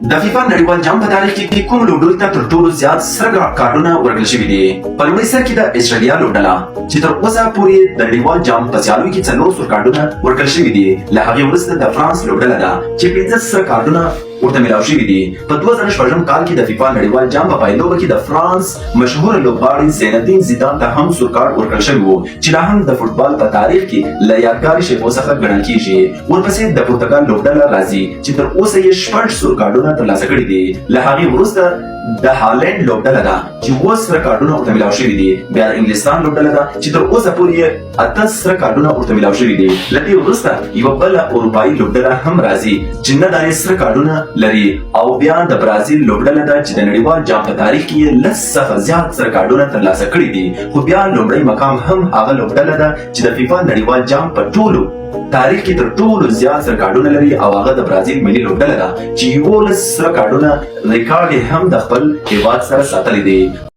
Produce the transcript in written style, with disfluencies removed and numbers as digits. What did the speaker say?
د فیفا نړیوال جام په تاریخ کې کوم لوبډلو ته تر ټولو زیات سره کارتونه ورکړل شوي دي؟ په لومړي سر کې د اسټرالیا لوبډله چې تر اوسه پورې د نړیوال جام په سیالیو کې 4 سره کارتونه ورکړل شوي دي. له هغې وروسته د فرانس لوبډله ده چې 15 سره کارتونه ورته ملاو شوي دي. په 2014 کال کې د فیفا نړیوال جام په پایلوبه کې د فرانس مشهور لوبغاړي زینالدین زیدان ته هم سور کارت ورکړل شوی و چې لا هم د فوتبال په تاریخ کې له یادګاري شیبو څخه ګڼل کیږي. ورپسې د پرتګال لوبډله راځي چې تر اوسه یې 6 سور کارتونه ترلاسه کړي دي. له هغې وروسته د هالند لوبډله ده چې 7 سره کارتونه ورته ملاو شوي دي. بیا د انګلستان لوبډله ده چې تر اوسه پورې 8 سره کارتونه ورته ملاو شوي دي. له دې وروسته یوه بله اروپایي لوبډله هم راځي چې 9 سره کارتونه لري. او بیا د برازیل لوبډله ده چې د نړیوال جام په تاریخ کې 10 څخه زیات سره کارتونه ترلاسه کړي دي. خو بیا لومړی مقام هم هغه لوبډله ده چې د فیفا نړیوال جام په ټولو تاریخ کې تر ټولو زیات سره کارتونه لري او هغه د برازیل ملي لوبډله ده چې 11 سره کارتونه ریکارډ هم د خپل هیواد سره ساتلي دي.